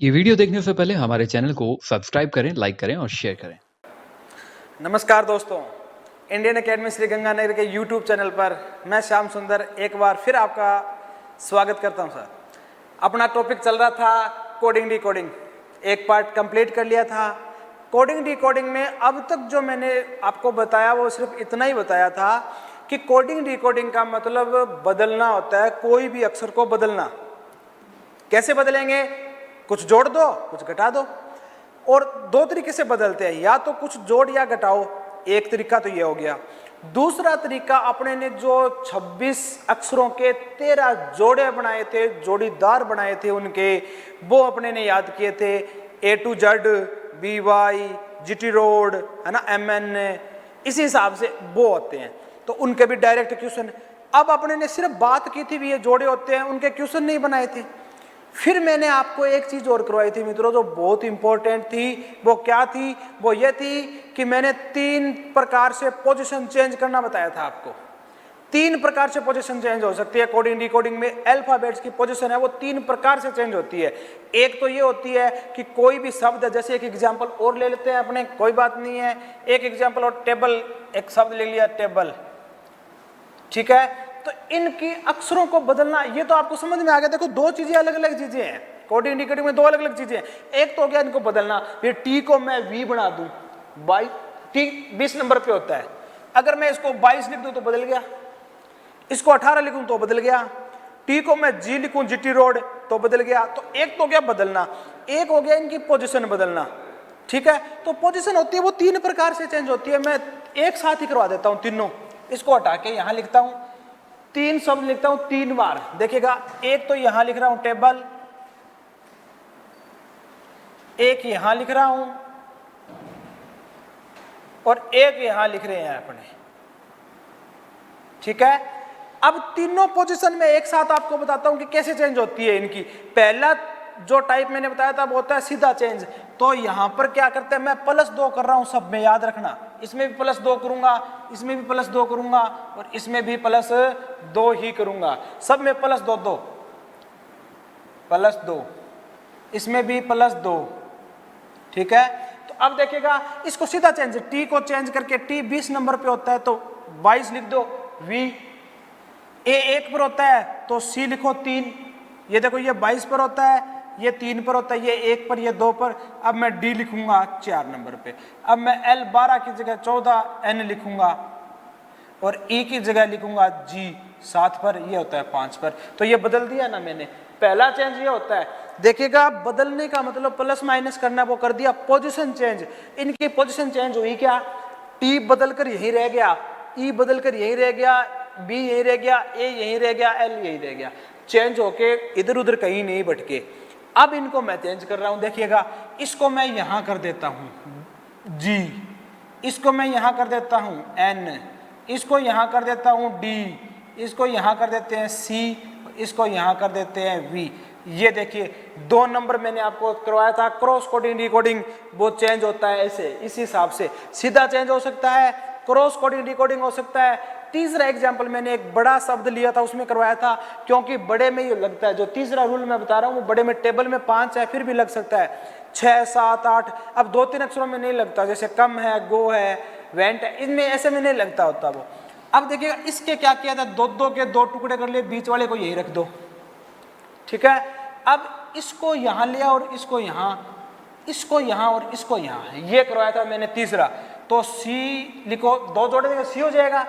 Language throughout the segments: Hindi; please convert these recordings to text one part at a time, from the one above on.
ये वीडियो देखने से पहले हमारे चैनल को सब्सक्राइब करें, लाइक करें और शेयर करें। नमस्कार दोस्तों, इंडियन एकेडमी श्री गंगानगर के यूट्यूब चैनल पर मैं श्याम सुंदर एक बार फिर आपका स्वागत करता हूं। सर, अपना टॉपिक चल रहा था कोडिंग डिकोडिंग। एक पार्ट कंप्लीट कर लिया था। कोडिंग डिकोडिंग में अब तक जो मैंने आपको बताया वो सिर्फ इतना ही बताया था कि कोडिंग डिकोडिंग का मतलब बदलना होता है, कोई भी अक्षर को बदलना। कैसे बदलेंगे? कुछ जोड़ दो, कुछ घटा दो। और दो तरीके से बदलते हैं, या तो कुछ जोड़ या घटाओ। एक तरीका तो ये हो गया। दूसरा तरीका, अपने ने जो 26 अक्षरों के 13 जोड़े बनाए थे, जोड़ीदार बनाए थे उनके, वो अपने ने याद किए थे। A to Z, BY, GT road, है ना, MN, इसी हिसाब से वो होते हैं। तो उनके भी डायरेक्ट क्वेश्चन। अब अपने ने सिर्फ बात की थी भी ये जोड़े होते हैं, उनके क्वेश्चन नहीं बनाए थे। फिर मैंने आपको एक चीज और करवाई थी मित्रों, जो बहुत इंपॉर्टेंट थी। वो क्या थी? वो ये थी कि मैंने 3 प्रकार से पोजीशन चेंज करना बताया था आपको। 3 प्रकार से पोजीशन चेंज हो सकती है कोडिंग डिकोडिंग में। अल्फाबेट्स की पोजीशन है वो 3 प्रकार से चेंज होती है। एक तो ये होती है कि कोई भी शब्द, जैसे एक एग्जाम्पल और ले लेते हैं अपने, कोई बात नहीं है। एक एग्जाम्पल और, टेबल, एक शब्द ले लिया टेबल, ठीक है। तो इनकी अक्षरों को बदलना, ये तो आपको समझ में आ गया। देखो, दो चीजें अलग अलग चीजें हैं कोडिंग डिकोडिंग में, दो अलग अलग चीजें हैं। एक तो हो गया इनको बदलना। फिर टी को मैं वी बना दूं, बाई टी 20 नंबर पे होता है। अगर मैं इसको 22 लिख दूं तो बदल गया, इसको 18 लिखूं तो बदल गया। टी को मैं जी लिखूं, जीटी रोड, तो बदल गया। तो एक तो हो गया बदलना, एक हो गया इनकी पोजिशन बदलना, ठीक है। तो पोजिशन होती है वो 3 प्रकार से चेंज होती है। मैं एक साथ ही करवा देता हूं तीनों। इसको हटा के यहां लिखता हूं, 3 शब्द लिखता हूं 3 बार। देखिएगा, एक तो यहां लिख रहा हूं टेबल, एक यहां लिख रहा हूं, और एक यहां लिख रहे हैं अपने, ठीक है। अब तीनों पोजीशन में एक साथ आपको बताता हूं कि कैसे चेंज होती है इनकी। पहला जो टाइप मैंने बताया था वो होता है सीधा चेंज। तो यहां पर क्या करते हैं, मैं +2 कर रहा हूं, सब में याद रखना। इसमें भी +2 करूंगा, इसमें भी +2 करूंगा, और इसमें भी +2 ही करूंगा। सब में +2, +2, इसमें भी +2, ठीक है। तो अब देखिएगा, इसको सीधा चेंज, टी को चेंज करके, टी 20 नंबर पे होता है तो 22 लिख दो, वी। ए 1 पर होता है तो सी लिखो 3। ये देखो, ये 22 पर होता है, ये 3 पर होता है, ये 1 पर, ये 2 पर। अब मैं डी लिखूंगा 4 नंबर पे। अब मैं एल 12 की जगह 14, एन लिखूंगा, और ई की जगह लिखूंगा जी 7 पर, ये होता है 5 पर। तो ये बदल दिया ना मैंने। पहला चेंज ये होता है, देखिएगा, बदलने का मतलब प्लस माइनस करना, वो कर दिया पोजीशन चेंज। इनकी पोजीशन चेंज हुई क्या? टी बदलकर यही रह गया, ई बदलकर यही रह गया, बी यही रह गया, ए यही रह गया, एल यही रह गया। चेंज होके इधर उधर कहीं नहीं भटके। अब इनको मैं चेंज कर रहा हूं, देखिएगा, इसको मैं यहां कर देता हूं जी, इसको मैं यहां कर देता हूं एन, इसको यहां कर देता हूं डी, इसको यहां कर देते हैं सी, इसको यहां कर देते हैं वी। ये देखिए, 2 नंबर मैंने आपको करवाया था क्रॉस कोडिंग डिकोडिंग, वो चेंज होता है ऐसे, इस हिसाब से। सीधा चेंज हो सकता है, क्रॉस कोडिंग डिकोडिंग हो सकता है। तीसरा एग्जाम्पल मैंने एक बड़ा शब्द लिया था, उसमें करवाया था, क्योंकि बड़े में ये लगता है, जो तीसरा रूल मैं बता रहा हूँ वो बड़े में, टेबल में 5 है, फिर भी लग सकता है 6, 7, 8। अब 2-3 अक्षरों में नहीं लगता, जैसे कम है, गो है, वेंट है, इनमें ऐसे में नहीं लगता होता वो। अब देखिएगा, इसके क्या किया था, 2-2 के 2 टुकड़े कर लिए, बीच वाले को यही रख दो, ठीक है। अब इसको यहां लिया और इसको यहां, इसको यहां और इसको यहां, ये करवाया था मैंने तीसरा। तो सी लिखो, 2 जोड़े देंगे सी हो जाएगा,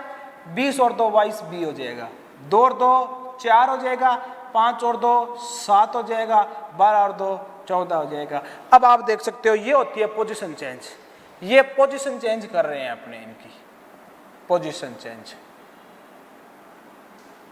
20 और 2 22, बी हो जाएगा, 2 और 2 4 हो जाएगा, 5 और 2 7 हो जाएगा, 12 और 2 14 हो जाएगा। अब आप देख सकते हो, ये होती है पोजीशन चेंज। ये पोजीशन चेंज कर रहे हैं अपने, इनकी पोजीशन चेंज,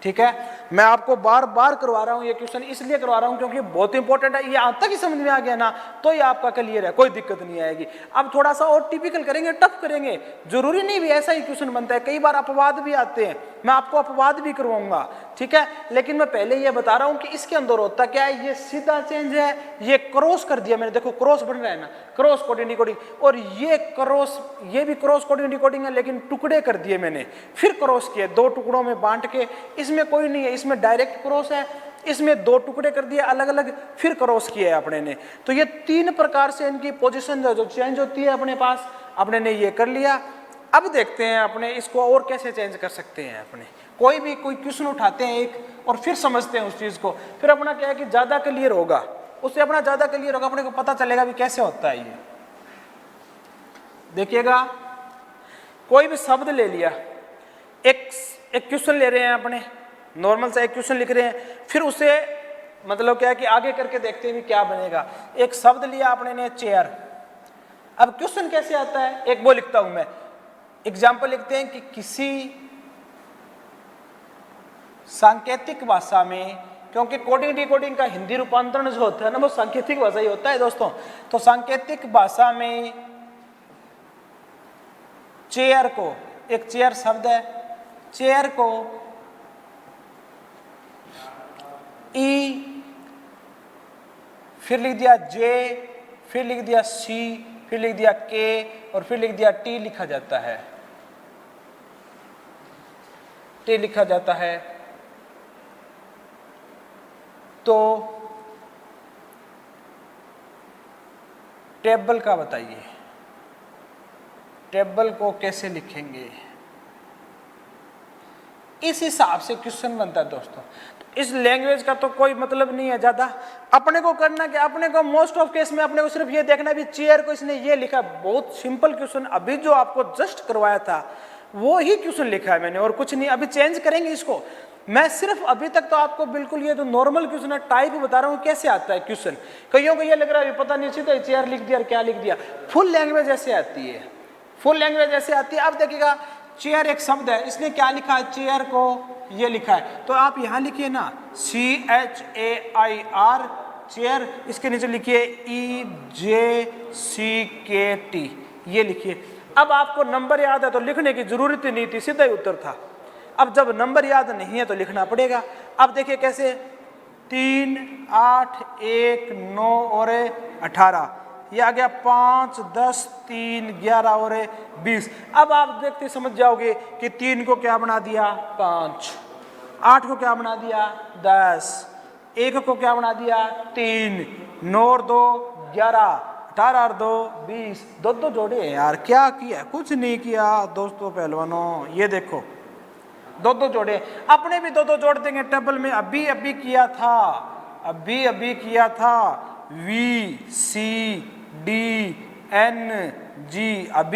ठीक है। मैं आपको बार बार करवा रहा हूं ये क्वेश्चन, इसलिए करवा रहा हूं क्योंकि बहुत इंपॉर्टेंट है। ये आज तक ही समझ में आ गया ना, तो ये आपका क्लियर है, कोई दिक्कत नहीं आएगी। अब थोड़ा सा और टिपिकल करेंगे, टफ करेंगे, जरूरी नहीं भी ऐसा ही क्वेश्चन बनता है, कई बार अपवाद भी आते हैं, मैं आपको अपवाद भी करवाऊंगा, ठीक है। लेकिन मैं पहले ये बता रहा हूं कि इसके अंदर होता क्या है, ये सीधा चेंज है, ये क्रॉस कर दिया मैंने, देखो क्रॉस बन रहा है ना, क्रॉस कोडिंग डिकोडिंग। और ये क्रॉस, ये भी क्रॉस कोडिंग डिकोडिंग है, लेकिन टुकड़े कर दिए मैंने, फिर क्रॉस किए 2 टुकड़ों में बांट के। इसमें कोई नहीं है, इसमें डायरेक्ट क्रॉस है, इसमें 2 टुकड़े कर दिए अलग अलग, फिर क्रॉस किया है अपने ने। तो ये 3 प्रकार से इनकी पोजीशन जो चेंज होती है अपने पास, अपने ने ये कर लिया। अब देखते हैं अपने इसको और कैसे चेंज कर सकते हैं। अपने कोई क्वेश्चन उठाते हैं एक और फिर समझते हैं उस चीज को, फिर अपना क्या है कि ज्यादा क्लियर होगा, उससे अपना ज्यादा क्लियर होगा, अपने को पता चलेगा भी कैसे होता है ये। देखिएगा, कोई भी शब्द ले लिया, एक क्वेश्चन ले रहे हैं अपने, नॉर्मल सा एक क्वेश्चन लिख रहे हैं, फिर उसे मतलब क्या है कि आगे करके देखते हैं भी क्या बनेगा। एक शब्द लिया आपने ने चेयर, अब क्वेश्चन कैसे आता है, एक वो लिखता हूं मैं, एग्जाम्पल लिखते हैं कि किसी सांकेतिक भाषा में, क्योंकि कोडिंग डिकोडिंग का हिंदी रूपांतरण जो होता है ना वो सांकेतिक भाषा ही होता है दोस्तों। तो सांकेतिक भाषा में चेयर को, एक चेयर शब्द है, चेयर को ई, फिर लिख दिया जे, फिर लिख दिया सी, फिर लिख दिया के और फिर लिख दिया टी लिखा जाता है, टी लिखा जाता है। तो टेबल का बताइए, टेबल को कैसे लिखेंगे, इस हिसाब से क्वेश्चन बनता है दोस्तों। तो इस लैंग्वेज का तो कोई मतलब नहीं है ज्यादा, अपने को करना कि अपने को मोस्ट ऑफ केस में अपने को सिर्फ ये देखना भी चेयर को इसने ये लिखा, बहुत सिंपल क्वेश्चन, अभी जो आपको जस्ट करवाया था वो ही क्वेश्चन लिखा है मैंने और कुछ नहीं। अभी चेंज करेंगे इसको, मैं सिर्फ अभी तक तो आपको बिल्कुल ये जो नॉर्मल क्वेश्चन है टाइप बता रहा हूँ कैसे आता है क्वेश्चन। कईयों को ये लग रहा है पता नहीं, सीधा चेयर लिख दिया और क्या लिख दिया। फुल लैंग्वेज ऐसे आती है, फुल लैंग्वेज ऐसे आती है। अब देखिएगा, चेयर एक शब्द है, इसने क्या लिखा है, चेयर को ये लिखा है, तो आप यहां लिखिए ना CHAIR चेयर, इसके नीचे लिखिए EJCKT, ये लिखिए। अब आपको नंबर याद है तो लिखने की जरूरत ही नहीं थी, सीधा ही उत्तर था। अब जब नंबर याद नहीं है तो लिखना पड़ेगा। अब देखिए कैसे, 3, 8, 1, 9 और 18, ये आ गया 5, 10, 3, 11 और 20। अब आप देखते समझ जाओगे कि 3 को क्या बना दिया 5, 8 को क्या बना दिया 10, 1 को क्या बना दिया 3, 9 और 2 11, 18 और 2 20, दो जोड़े हैं यार, क्या किया, कुछ नहीं किया दोस्तों पहलवानों। ये देखो दो जोड़े, अपने भी दो जोड़ देंगे टेबल में, अभी किया था, अभी किया था, VCDNG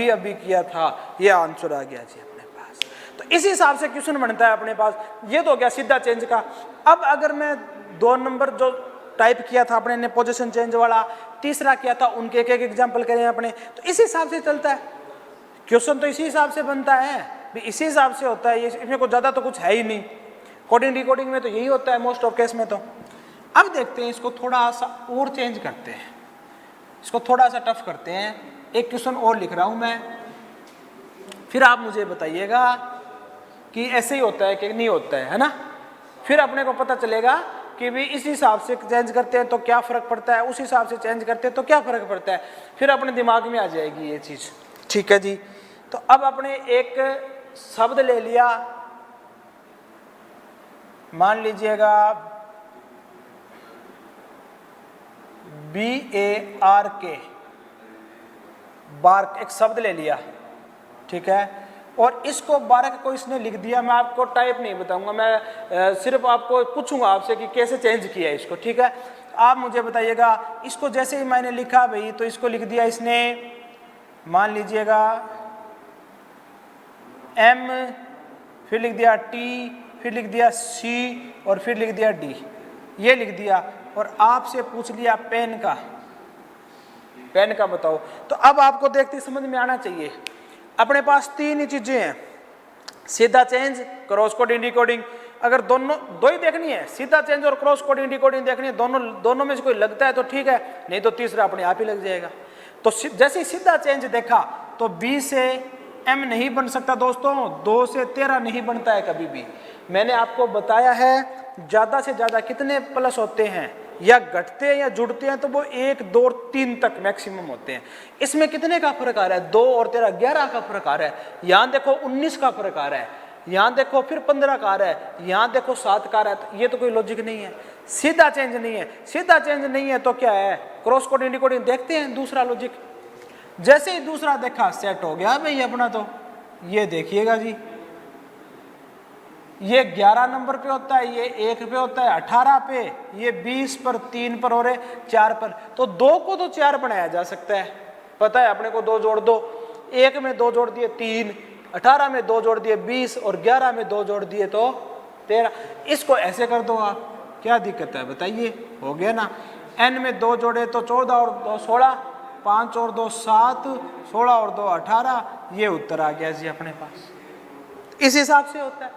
अभी किया था, ये आंसर आ गया जी अपने पास। तो इस हिसाब से क्वेश्चन बनता है अपने पास। ये तो हो गया सीधा चेंज का। अब अगर मैं 2 नंबर जो टाइप किया था अपने ने पोजीशन चेंज वाला, तीसरा किया था, उनके एक एग्जांपल करें अपने, तो इस हिसाब से चलता है क्वेश्चन, तो इसी हिसाब से बनता है भी, इसी हिसाब से होता है। इसमें कुछ ज्यादा तो कुछ है ही नहीं, कोडिंग डिकोडिंग में तो यही होता है मोस्ट ऑफ केस में। तो अब देखते हैं इसको थोड़ा सा और चेंज करते हैं, इसको थोड़ा सा टफ करते हैं। एक क्वेश्चन और लिख रहा हूं मैं, फिर आप मुझे बताइएगा कि ऐसे ही होता है कि नहीं होता है ना। फिर अपने को पता चलेगा कि भी इस हिसाब से चेंज करते हैं तो क्या फर्क पड़ता है, उस हिसाब से चेंज करते हैं तो क्या फर्क पड़ता है, फिर अपने दिमाग में आ जाएगी ये चीज। ठीक है जी। तो अब अपने एक शब्द ले लिया, मान लीजिएगा BARK, बार्क, एक शब्द ले लिया, ठीक है, और इसको बार्क को इसने लिख दिया। मैं आपको टाइप नहीं बताऊंगा, मैं सिर्फ आपको पूछूंगा आपसे कि कैसे चेंज किया इसको, ठीक है। आप मुझे बताइएगा, इसको जैसे ही मैंने लिखा भाई, तो इसको लिख दिया इसने, मान लीजिएगा M, फिर लिख दिया T, फिर लिख दिया C और फिर लिख दिया D, ये लिख दिया। और आपसे पूछ लिया पेन का, पेन का बताओ। तो अब आपको देखते समझ में आना चाहिए, अपने पास 3 ही चीजें हैं, सीधा चेंज, क्रॉस कोडिंग डिकोडिंग। अगर दोनों दो ही देखनी है, सीधा चेंज और क्रॉस कोडिंग डिकोडिंग देखनी है, दोनों में से कोई लगता है तो ठीक है, नहीं तो तीसरा अपने आप ही लग जाएगा। तो जैसे ही सीधा चेंज देखा तो B से M नहीं बन सकता दोस्तों, 2 से 13 नहीं बनता है कभी भी। मैंने आपको बताया है ज्यादा से ज्यादा कितने प्लस होते हैं, या घटते हैं या जुड़ते हैं तो वो 1, 2, 3 तक मैक्सिमम होते हैं। इसमें कितने का फर्क आ रहा है, 2 और 13 11 का फर्क आ रहा है। यहाँ देखो 19 का फर्क आ रहा है, यहाँ देखो फिर 15 का आ रहा है, यहाँ देखो 7 का आ रहा है। ये तो कोई लॉजिक नहीं है। सीधा चेंज नहीं है। सीधा चेंज नहीं है तो क्या है, क्रॉस कोडिंग डिकोडिंग देखते हैं। दूसरा लॉजिक, जैसे ही दूसरा देखा सेट हो गया भाई अपना। तो ये देखिएगा जी, ये 11 नंबर पे होता है, ये 1 पे होता है, 18 पे, ये 20 पर, 3 पर और 4 पर। तो 2 को तो 4 बनाया जा सकता है, पता है अपने को। 2 जोड़ दो, 1 में 2 जोड़ दिए 3, 18 में 2 जोड़ दिए 20 और 11 में 2 जोड़ दिए तो 13। इसको ऐसे कर दो आप, क्या दिक्कत है बताइए, हो गया ना। n में 2 जोड़े तो 14 और 2 16, 5 और 2 7, 16 और 2 18, ये उत्तर आ गया जी अपने पास। इस हिसाब से होता है।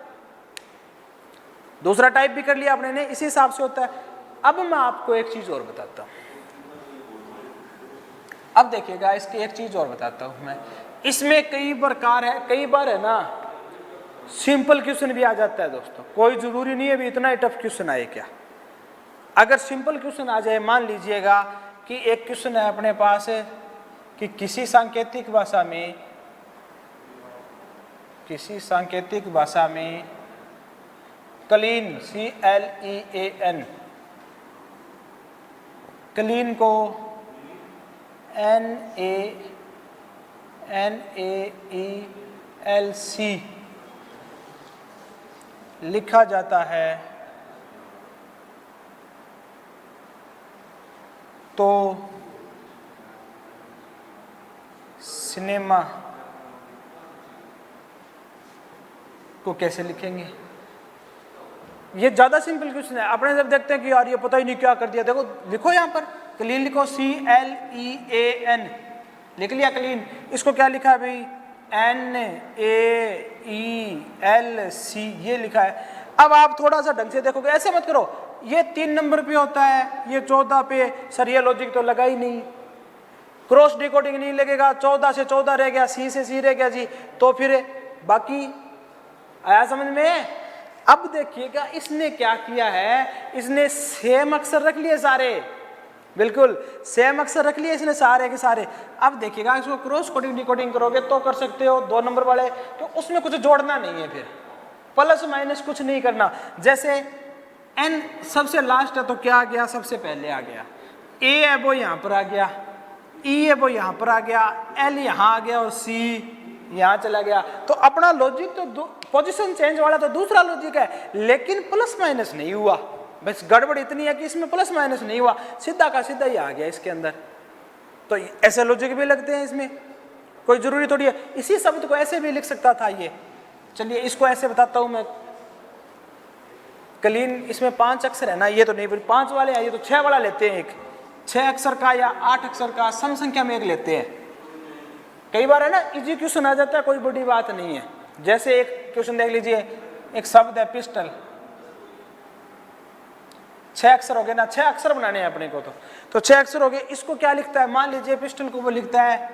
दूसरा टाइप भी कर लिया आपने ने, इसी हिसाब से होता है। अब मैं आपको एक चीज और बताता हूं। अब देखिएगा, इसकी एक चीज और बताता हूं मैं। इसमें कई प्रकार है, कई बार है ना सिंपल क्वेश्चन भी आ जाता है दोस्तों। कोई जरूरी नहीं है भी इतना ही टफ क्वेश्चन आए क्या। अगर सिंपल क्वेश्चन आ जाए, मान लीजिएगा कि एक क्वेश्चन है अपने पास कि किसी सांकेतिक भाषा में क्लीन CLEAN, क्लीन को NaELC लिखा जाता है, तो सिनेमा को कैसे लिखेंगे। ये ज्यादा सिंपल क्वेश्चन है। अपने जब देखते हैं कि यार ये पता ही नहीं क्या कर दिया, देखो लिखो यहाँ पर क्लीन लिखो, CLEAN लिख लिया क्लीन। इसको क्या लिखा है भाई, NaELC ये लिखा है। अब आप थोड़ा सा ढंग से देखोगे, ऐसे मत करो ये 3 नंबर पे होता है, ये 14 पे, सर ये लॉजिक तो लगा ही नहीं, क्रॉस डिकोडिंग नहीं लगेगा, 14 से 14 रह गया, C से C रह गया जी, तो फिर बाकी आया समझ में। अब देखिएगा इसने क्या किया है, इसने सेम अक्षर रख लिए सारे, बिल्कुल सेम अक्षर रख लिए इसने सारे के सारे। अब देखिएगा इसको क्रॉस कोडिंग डिकोडिंग करोगे तो कर सकते हो 2 नंबर वाले, तो उसमें कुछ जोड़ना नहीं है, फिर प्लस माइनस कुछ नहीं करना। जैसे n सबसे लास्ट है तो क्या आ गया, सबसे पहले आ गया, a है वो यहाँ पर आ गया, e है वो यहाँ पर आ गया, l यहाँ आ गया और c यहाँ चला गया। तो अपना लॉजिक तो पोजीशन चेंज वाला तो दूसरा लॉजिक है, लेकिन प्लस माइनस नहीं हुआ। बस गड़बड़ इतनी है कि इसमें प्लस माइनस नहीं हुआ, सीधा का सीधा ही आ गया इसके अंदर। तो ऐसे लॉजिक भी लगते हैं इसमें, कोई जरूरी थोड़ी है। इसी शब्द को ऐसे भी लिख सकता था ये। चलिए इसको ऐसे बताता हूं मैं, क्लीन इसमें 5 अक्षर है ना, ये तो नहीं 5 वाले हैं, ये तो 6 वाला लेते हैं। एक 6 अक्षर का या 8 अक्षर का सम संख्या में एक लेते हैं। कई बार है ना इजी क्वेश्चन आ जाता है, कोई बड़ी बात नहीं है। जैसे एक क्वेश्चन देख लीजिए, एक शब्द है पिस्टल, 6 अक्षर हो गए ना, 6 अक्षर बनाने हैं अपने को। तो 6 अक्षर हो गए। इसको क्या लिखता है, मान लीजिए पिस्टल को वो लिखता है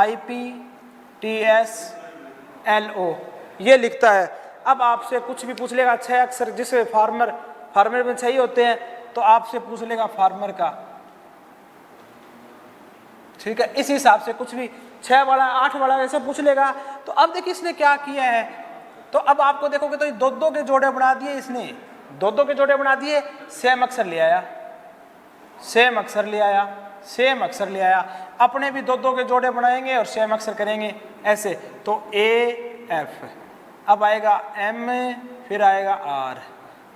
IPTSLO, ये लिखता है। अब आपसे कुछ भी पूछ लेगा, 6 अक्षर जिसे फार्मर में चाहिए होते हैं, तो आपसे पूछ लेगा फार्मर का, ठीक है। इस हिसाब से कुछ भी 6 वाला 8 वाला ऐसे पूछ लेगा। तो अब देखिए इसने क्या किया है, तो अब आपको देखोगे तो 2-2 के जोड़े बना दिए इसने, 2-2 के जोड़े बना दिए, सेम अक्षर ले आया, सेम अक्षर ले आया, सेम अक्षर ले आया। अपने भी 2-2 के जोड़े बनाएंगे और सेम अक्षर करेंगे ऐसे। तो AF, अब आएगा M, फिर आएगा R,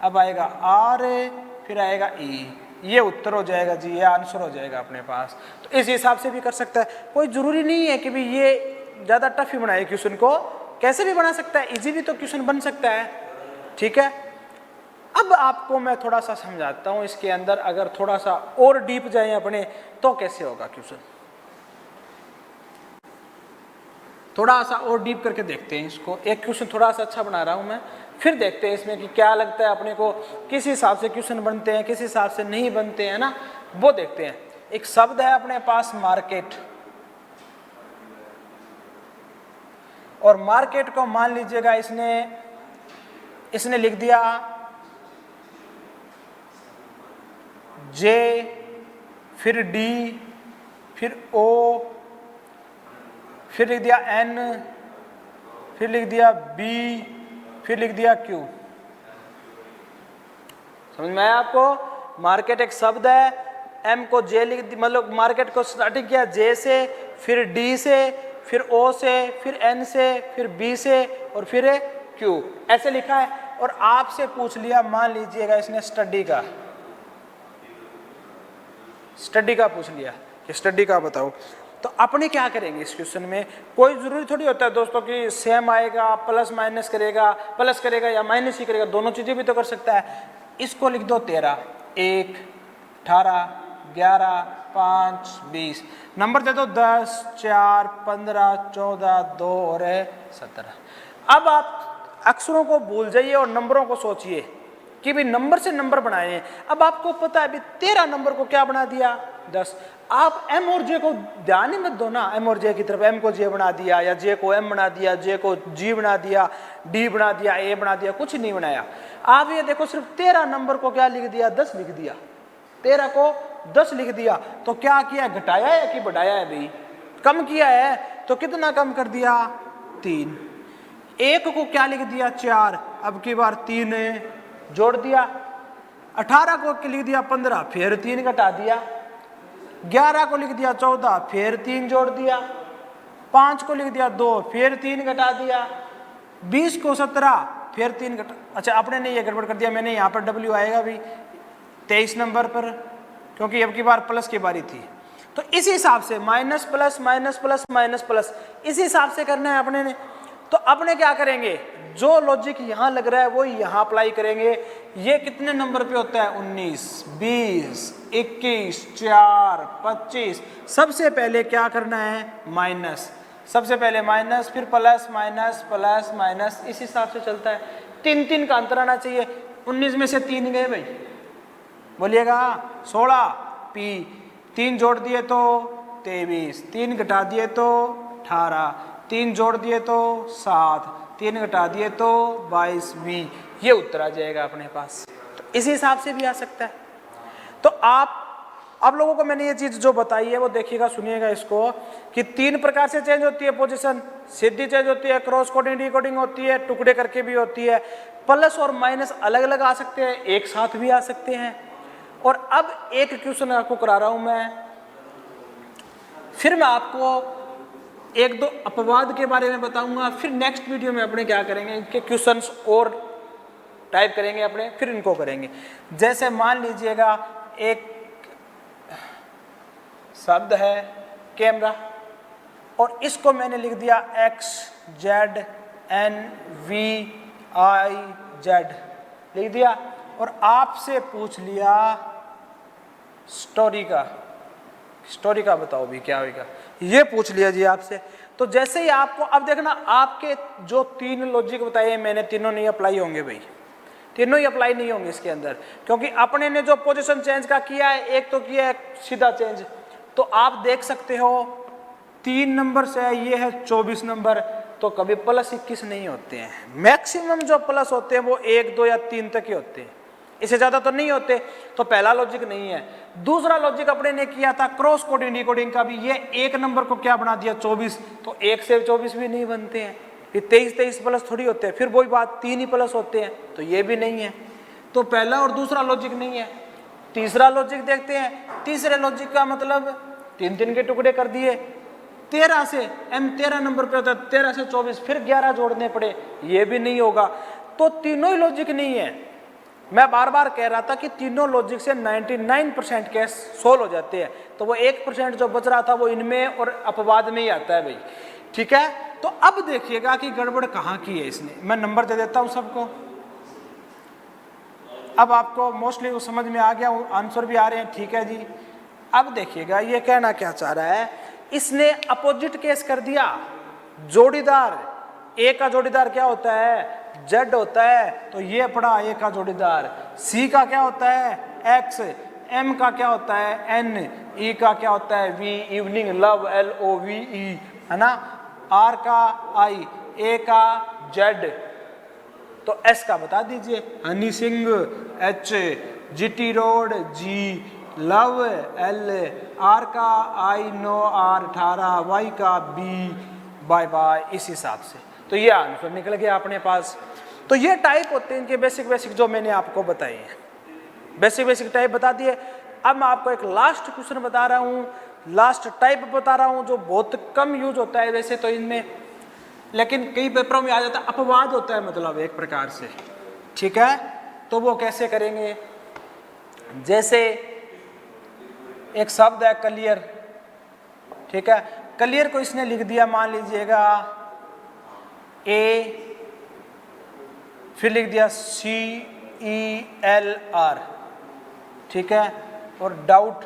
अब आएगा R, फिर आएगा E, ये उत्तर हो जाएगा जी, ये आंसर हो जाएगा अपने पास। तो इस हिसाब से भी कर सकता है, कोई जरूरी नहीं है कि भी ये ज्यादा टफ ही बनाए क्वेश्चन को, कैसे भी बना सकता है, इजी भी तो क्वेश्चन बन सकता है, ठीक है। अब आपको मैं थोड़ा सा समझाता हूं इसके अंदर, अगर थोड़ा सा और डीप जाए अपने तो कैसे होगा क्वेश्चन। थोड़ा सा और डीप करके देखते हैं इसको। एक क्वेश्चन थोड़ा सा अच्छा बना रहा हूं मैं, फिर देखते हैं इसमें कि क्या लगता है अपने को, किस हिसाब से क्वेश्चन बनते हैं, किस हिसाब से नहीं बनते हैं ना, वो देखते हैं। एक शब्द है अपने पास मार्केट, और मार्केट को मान लीजिएगा इसने लिख दिया J, फिर D, फिर O, फिर लिख दिया N, फिर लिख दिया B, फिर लिख दिया Q। समझ में आया आपको? मार्केट एक शब्द है, एम को जे लिख दी, मतलब मार्केट को स्टार्टिंग किया जे से, फिर डी से, फिर ओ से, फिर एन से, फिर बी से और फिर क्यू, ऐसे लिखा है। और आपसे पूछ लिया, मान लीजिएगा इसने स्टडी का पूछ लिया कि स्टडी का बताओ, तो अपने क्या करेंगे इस क्वेश्चन में? कोई जरूरी थोड़ी होता है दोस्तों कि सेम आएगा, प्लस माइनस करेगा, प्लस करेगा या माइनस ही करेगा, दोनों चीजें भी तो कर सकता है। इसको लिख दो 13, 1, 18, 11, 5, 20, नंबर दे दो 10, 4, 15, 14, 2 और 17। अब आप अक्षरों को भूल जाइए और नंबरों को सोचिए कि भी नंबर से नंबर बनाए हैं। अब आपको पता है अभी 13 नंबर को क्या बना दिया? 10। आप एम और जे को ध्यान ही मत दो ना, एम और जे की तरफ। एम को जे बना दिया या जे को एम बना दिया, जे को जी बना दिया, डी बना दिया, ए बना दिया, कुछ नहीं बनाया। आप ये देखो सिर्फ 13 नंबर को क्या लिख दिया? 10 लिख दिया। 13 को 10 लिख दिया। तो क्या किया? घटाया है कि बढ़ाया है भाई? कम किया है। तो कितना कम कर दिया? 3। 1 को क्या लिख दिया? 4, अब की बार 3 जोड़ दिया। 18 को लिख दिया 15, फिर 3 घटा दिया। 11 को लिख दिया 14, फिर 3 जोड़ दिया। 5 को लिख दिया 2, फिर 3 घटा दिया। 20 को 17, फिर 3 घटा। अच्छा, आपने ने ये गड़बड़ कर दिया, मैंने यहाँ पर डब्ल्यू आएगा भी 23 नंबर पर, क्योंकि अब की बार प्लस की बारी थी। तो इस हिसाब से minus plus minus plus minus plus इस हिसाब से करना है अपने ने। तो अपने क्या करेंगे? जो लॉजिक यहाँ लग रहा है वो यहाँ अप्लाई करेंगे। ये कितने नंबर पे होता है? 19, 20, 21, 4, 25। सबसे पहले क्या करना है? माइनस। सबसे पहले माइनस, फिर प्लस माइनस प्लस माइनस, इस हिसाब से चलता है। 3 का अंतर आना चाहिए। 19 में से 3 गए भाई, बोलिएगा 16, पी 3 जोड़ दिए तो 23, 3 घटा दिए तो 18, 3 जोड़ दिए तो 7, 3 घटा दिए तो 22, वी। ये उत्तर आ जाएगा अपने पास। तो इस हिसाब से भी आ सकता है। तो आप लोगों को मैंने ये चीज जो बताई है वो देखिएगा, सुनिएगा इसको, कि 3 प्रकार से चेंज होती है पोजीशन। सीधी चेंज होती है, क्रॉस कोडिंग डिकोडिंग होती है, टुकड़े करके भी होती है। प्लस और माइनस अलग अलग आ सकते हैं, एक साथ भी आ सकते हैं। और अब एक क्वेश्चन आपको करा रहा हूं मैं, फिर मैं आपको 1-2 अपवाद के बारे में बताऊंगा। फिर नेक्स्ट वीडियो में अपने क्या करेंगे, इनके क्वेश्चंस और टाइप करेंगे अपने, फिर इनको करेंगे। जैसे मान लीजिएगा एक शब्द है कैमरा, और इसको मैंने लिख दिया XZNVIZ लिख दिया, और आपसे पूछ लिया स्टोरी का बताओ भी क्या होगा, ये पूछ लिया जी आपसे। तो जैसे ही आपको, अब देखना आपके जो 3 लॉजिक बताए मैंने, तीनों नहीं अप्लाई होंगे भाई, तीनों ही अप्लाई नहीं होंगे इसके अंदर, क्योंकि अपने ने जो पोजीशन चेंज का किया है, एक तो किया है सीधा चेंज। तो आप देख सकते हो 3 नंबर से ये है 24 नंबर, तो कभी प्लस 21 नहीं होते हैं। मैक्सिमम जो प्लस होते हैं वो 1, 2 या 3 तक ही होते हैं, इससे ज्यादा तो नहीं होते। तो पहला लॉजिक नहीं है। दूसरा लॉजिक अपने ने किया था क्रॉस कोडिंग डिकोडिंग का भी, ये 1 नंबर को क्या बना दिया? 24, तो 1 से 24 भी नहीं बनते हैं, ये 23 प्लस थोड़ी होते हैं। फिर वही बात, 3 ही प्लस होते हैं, तो ये भी नहीं है। तो पहला और दूसरा लॉजिक नहीं है। तीसरा लॉजिक देखते हैं। तीसरे लॉजिक का मतलब 3 के टुकड़े कर दिए। 13 से M 13 नंबर पे होता है, 13 से 24, फिर 11 जोड़ने पड़े, ये भी नहीं होगा। तो तीनों ही लॉजिक नहीं है। मैं बार बार कह रहा था कि तीनों लॉजिक से 99% केस सोल्व हो जाते हैं। तो वो 1% जो बच रहा था वो इनमें और अपवाद में ही आता है भाई, ठीक है। तो अब देखिएगा कि गड़बड़ कहाँ की है इसने। मैं नंबर दे देता हूँ सबको। अब आपको मोस्टली वो समझ में आ गया, आंसर भी आ रहे हैं, ठीक है जी। अब देखिएगा ये कहना क्या चाह रहा है, इसने अपोजिट केस कर दिया। जोड़ीदार, ए का जोड़ीदार क्या होता है? जेड होता है, तो ये पड़ा ए का जोड़ीदार। सी का क्या होता है? एक्स। एम का क्या होता है? एन। ई का क्या होता है? वी, इवनिंग, लव, LOVE, है ना। आर का आई, ए का जेड, तो एस का बता दीजिए। Honey Singh, H। GT road, G। Love, L। R का I, नो, R। 18, वाई का B, बाय बाय, इस हिसाब से। तो ये आंसर निकल गया अपने पास। तो ये टाइप होते हैं इनके बेसिक जो मैंने आपको बताए हैं। बेसिक बेसिक टाइप बता दिए। अब मैं आपको एक लास्ट क्वेश्चन बता रहा हूँ, लास्ट टाइप बता रहा हूँ जो बहुत कम यूज होता है वैसे तो इनमें, लेकिन कई पेपरों में आ जाता है, अपवाद होता है मतलब एक प्रकार से, ठीक है। तो वो कैसे करेंगे, जैसे एक शब्द है क्लियर, ठीक है, क्लियर को इसने लिख दिया, मान लीजिएगा ए, फिर लिख दिया CELR, ठीक है, और डाउट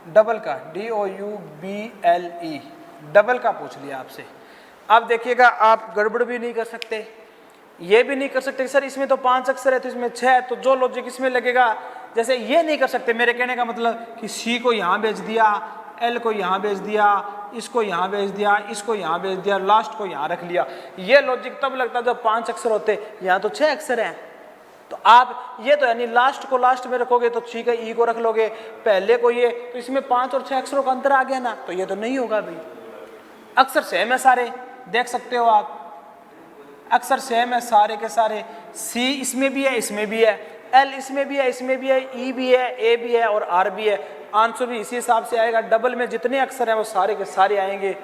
डबल का DOUBLE, डबल का पूछ लिया आपसे। अब देखिएगा आप गड़बड़ भी नहीं कर सकते, ये भी नहीं कर सकते सर इसमें तो 5 अक्षर है तो इसमें 6 है, तो जो लॉजिक इसमें लगेगा, जैसे ये नहीं कर सकते। मेरे कहने का मतलब कि C को यहाँ भेज दिया, L को यहाँ भेज दिया, इसको यहाँ भेज दिया, इसको यहाँ भेज दिया, लास्ट को यहाँ रख लिया, ये लॉजिक तब लगता जब 5 अक्षर होते, यहाँ तो 6 अक्षर हैं। तो आप ये तो यानी लास्ट को लास्ट में रखोगे तो ठीक है, ई को रख लोगे, पहले को ये, तो इसमें 5 और 6 अक्षरों का अंतर आ गया ना, तो ये तो नहीं होगा भाई। अक्षर सेम है सारे, देख सकते हो आप, अक्षर सेम है सारे के सारे, सी इसमें भी है, इसमें भी है, एल इसमें भी है, इसमें भी है, ई भी है, ए भी है और आर भी है। आंसर भी इसी हिसाब से आएगा, डबल में जितने अक्षर हैं वो सारे के सारे आएंगे,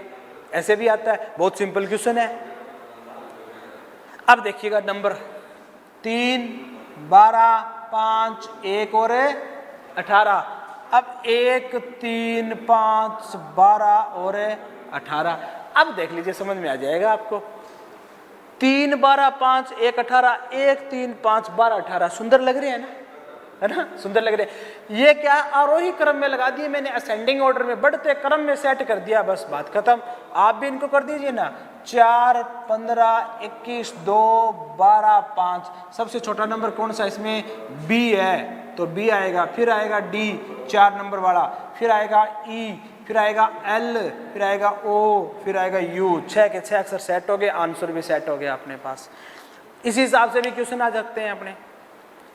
ऐसे भी आता है। बहुत सिंपल क्वेश्चन है। अब देखिएगा नंबर 3, 12, 5, 1 और 18। अब 1, 3, 5, 12 और 18। अब देख लीजिए, समझ में आ जाएगा आपको। 3, 12, 5, 1, 18, 1, 3, 5, 12, 18 सुंदर लग रहे हैं ना, है ना, सुंदर लग रहे हैं। ये क्या आरोही क्रम में लगा दिए मैंने, असेंडिंग ऑर्डर में, बढ़ते क्रम में सेट कर दिया, बस बात खत्म। आप भी इनको कर दीजिए ना, 4, 15, 21, 2, 12, 5। सबसे छोटा नंबर कौन सा इसमें, B है, तो B आएगा, फिर आएगा D 4 नंबर वाला, फिर आएगा E, फिर आएगा L, फिर आएगा O, फिर आएगा U। 6 के 6 अक्षर सेट हो गए, आंसर भी सेट हो गया अपने पास। इसी हिसाब से भी क्वेश्चन आ सकते हैं अपने।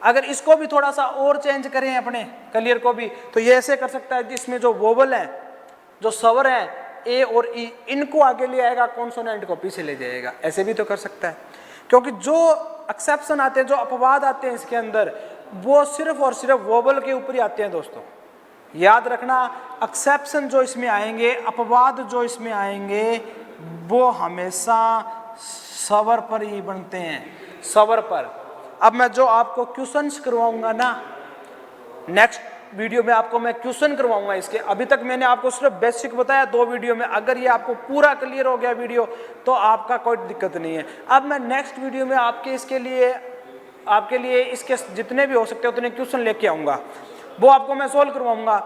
अगर इसको भी थोड़ा सा और चेंज करें अपने क्लियर को भी, तो ये ऐसे कर सकता है, जिसमें जो वोवल है, जो स्वर है ए और ई, इनको आगे ले आएगा, कॉन्सोनेंट को पीछे ले जाएगा, ऐसे भी तो कर सकता है। क्योंकि जो एक्सेप्शन आते हैं, जो अपवाद आते हैं इसके अंदर, वो सिर्फ और सिर्फ वोवल के ऊपर ही आते हैं दोस्तों, याद रखना। एक्सेप्शन जो इसमें आएंगे, अपवाद जो इसमें आएंगे, वो हमेशा स्वर पर ही बनते हैं, स्वर पर। अब मैं जो आपको क्वेश्चंस करवाऊंगा ना, नेक्स्ट वीडियो में आपको मैं क्वेश्चन करवाऊंगा इसके। अभी तक मैंने आपको सिर्फ बेसिक बताया 2 वीडियो में, अगर ये आपको पूरा क्लियर हो गया वीडियो तो आपका कोई दिक्कत नहीं है। अब मैं नेक्स्ट वीडियो में आपके लिए इसके जितने भी हो सकते हैं उतने क्वेश्चन लेके आऊँगा, वो आपको मैं सोल्व करवाऊँगा।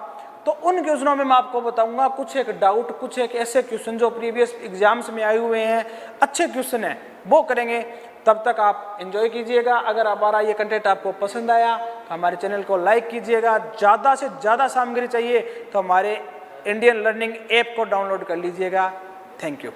तो उन क्वेश्चनों में मैं आपको बताऊँगा कुछ एक डाउट, कुछ एक ऐसे क्वेश्चन जो प्रीवियस एग्जाम्स में आए हुए हैं, अच्छे क्वेश्चन हैं, वो करेंगे। तब तक आप एंजॉय कीजिएगा। अगर हमारा ये कंटेंट आपको पसंद आया तो हमारे चैनल को लाइक कीजिएगा। ज़्यादा से ज़्यादा सामग्री चाहिए तो हमारे इंडियन लर्निंग ऐप को डाउनलोड कर लीजिएगा। Thank you.